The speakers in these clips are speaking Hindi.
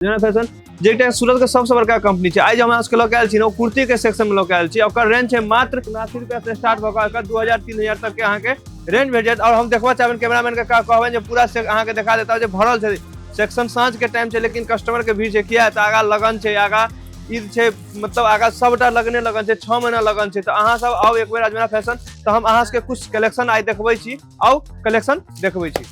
जेना फैशन जेटा सूरत के सबसे बड़का कंपनी है। आज हम आज के लोकल छी कुर्ती के सेक्शन में लोकल छी। ओकर रेंज है मात्र 79 रुपया से स्टार्ट होकर 2000-3000 तक के अहाँ के रेंज भेट जात। और हम देखबा चाहबन कैमरामैन के का कहबन जे पूरा से अहाँ के दिखा देता जे भरल है सेक्शन। साँझ के टाइम है लेकिन कस्टमर के भीड़ है किया है आगा लगन है, आगा ईद है, मतलब आगा सबटा लगने लगन है, 6 महीना लगन है। तो अहाँ सब आओ एक बेर अजमेरा फैशन। तो हम अहाँ के कुछ कलेक्शन आज देखबै छी, आओ कलेक्शन देखबै छी।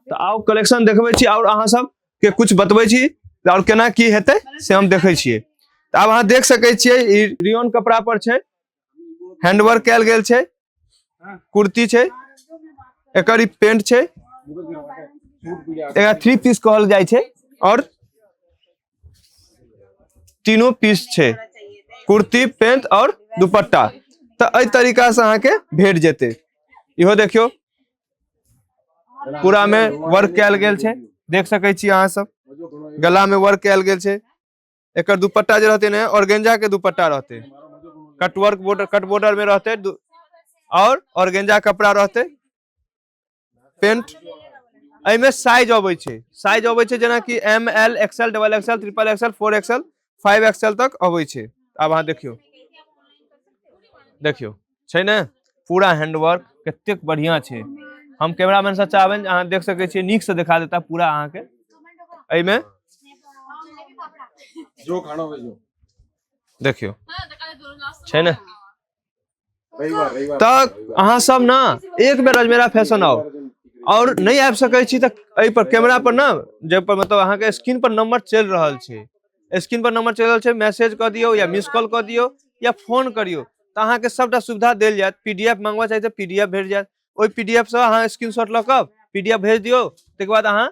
तो आओ कलेक्शन देखबै छी और अहाँ सब के कुछ बतबै छी और केना की हेतै से हम देखै छियै। तो अब अहाँ देख सकै छियै ई रियोन कपड़ा पर छै, हैंडवर्क कैल गेल छै, कुर्ती छै, एकर ई पेंट छै, एकरा 3 पीस कहल जाइ छै और तीनों पीस छै, कुर्ती, पेंट और दुपट्टा। तो एई तरीका से अहाँ के भेट जेतै। इहो देखियो पूरा में वर्क कैल गेल छै, देख सकै छी अहाँ सब। गला में वर्क कैल गेल छै। एकर दुपट्टा जे रहते ने ऑर्गेंजा के दुपट्टा रहते, कटवर्क बॉर्डर कट बॉर्डर में रहते और ऑर्गेंजा कपड़ा रहते। पेंट एई में साइज अबै छै, साइज अबै छै जेना कि M L XL double XL triple XL 4XL 5XL तक अबै छै। अब अहाँ देखियो देखियो छै ने पूरा हैंडवर्क कतेक बढ़िया छै। हम कैमरामैन से चाहबन अहाँ देख सकै छियै, नीक से दिखा देता पूरा अहाँ के। एई में जो खाना हो जो देखियो छै ने। तो अहाँ सब ना एक बेर अजमेरा फैशन आओ और नहीं आबि सकै छी त एई पर कैमरा पर ना जे पर मतलब अहाँ के स्क्रीन पर नंबर चल रहल छै, स्क्रीन पर नंबर चल रहल छै, मैसेज क दियो या मिस कॉल क दियो या फोन करियो तो अहाँ के सबटा सुविधा देल जात। पीडीएफ मांगवा चाहे तो पीडीएफ भेट जात। ओई पीडीएफ से अहाँ स्क्रीनशॉट ल क पीडीएफ भेज दियो, तके बाद अहाँ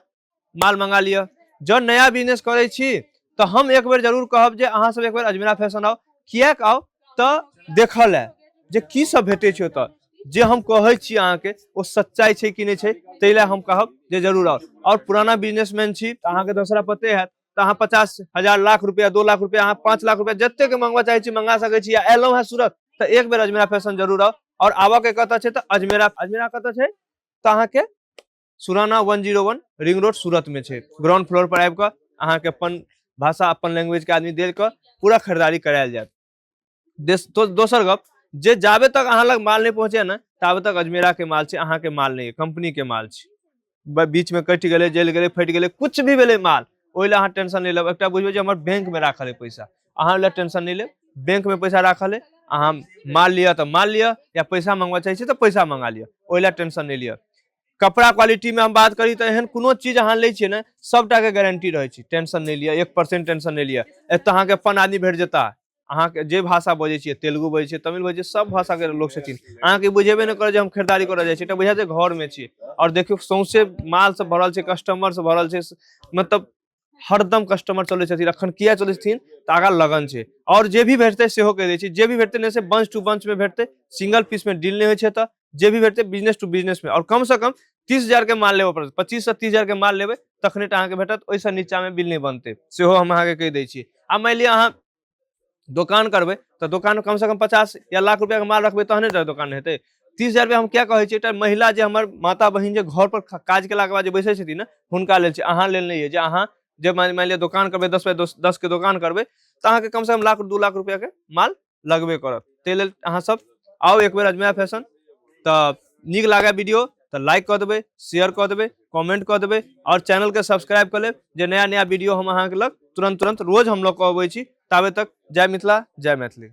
माल मंगा लियो। जो नया बिजनेस करे छी तो हम एक बेर जरूर कहब जे अहाँ सब एक बेर अजमेरा फैशन आओ। कियाक आओ तो देखल है जे की सब भेटे छै। तो जे हम कहै छी अहाँ के ओ सच्चाई छै कि नहीं छै, तै ला हम कहब जे जरूर आओ। और पुराना बिजनेसमैन छी तो अहाँ के दूसरा पते है तो अहाँ 50,000 लाख रुपया 2 लाख रुपया अहाँ 5 लाख रुपया जत्ते के मंगवा चाहे छी मंगा सकै छी। या एलो है सूरत तो एक बेर अजमेरा फैशन जरूर आओ। और आवा के कत छै तो अजमेरा कत छै तो अहाँ के सुराना 101 रिंग रोड सूरत में छै। ग्राउंड फ्लोर पर आबि क अहाँ के अपन भाषा अपन लैंग्वेज के आदमी देख क पूरा खरीदारी करायल जात। दोसर गप जे जाबे तक अहाँ लग माल नहीं पहुंचे ना ताबे तक अजमेरा के माल छै, अहाँ के माल नहीं है, कंपनी के माल छै। बीच में कटि गेले, जल गेले, फट गेले, कुछ भी भेले माल ओइ ला अहाँ टेंशन नहीं लेब। एकटा बुझबे जे हमर बैंक में राखल है पैसा, अहाँ ला टेंशन नहीं लेब। बैंक में पैसा राखल है, अहाँ माल लिया तो माल लिया या पैसा मंगवा चाहे छी तो पैसा मंगा लिया, ओइ ला टेंशन नहीं लिया। कपड़ा क्वालिटी में हम बात करी तो एहन कोनो चीज अहाँ ले छिए ना सबटा के गारंटी रहे छी, टेंशन नहीं लिया, 1% टेंशन नहीं लिया। एत अहाँ के अपन आदमी भेट जेता, अहाँ के जे भाषा बजे छिए, तेलुगु बजे छिए, तमिल बजे छिए, सब भाषा के लोग छथिन। अहाँ के बुझेबे न करे जे हम खरीदारी करे जाय छी, त बुझा जे घर में छी। और देखियो सौंसे माल से भरल छै, कस्टमर से भरल छै, मतलब हरदम कस्टमर चले छथिन। अखन किया चले छथिन त आगा लगन छै। और जे भी भेटते सेहो कह दे छी, जे भी भेटते ने से बंच टू बंच में भेटते, सिंगल पीस में डील नहीं होय छै। त जे भी भेटते बिजनेस टू बिजनेस में, और कम से कम 30,000 के माल लेबे पड़त, 25 से 30,000 के माल लेबे तखने टा अहाँ के भेटत, ओइसे नीचा में बिल नहीं बनते, सेहो हम अहाँ के कह दै छी। आ मान लिया अहाँ दुकान करबे तो दुकान कम से कम 50 या लाख रुपया के माल रखबे तहने तो दुकान हेतै। 30,000 रुपया हम क्या कहै छी, महिला जे हमर माता बहिन जे घर पर काज केला के बाद जे बैसे छथिन ना हुनका लेल छै, अहाँ लेल नहीं है। जे अहाँ जे मान लिया दुकान करबे 10 बाय 10 के दुकान करबे तो अहाँ के कम से कम 1-2 लाख रुपया के माल लगबे करत। ते लेल अहाँ सब आओ एक बेर अजमेरा फैशन। तो नीक लागे वीडियो तो लाइक कर देबे, शेयर कर देबे, कमेंट कर देबे और चैनल के सब्सक्राइब कर लेब जे नया नया वीडियो हम अहाँ के लग तुरंत रोज हम लोग कहबै छी। ताबे तक जय मिथिला, जय मैथिली।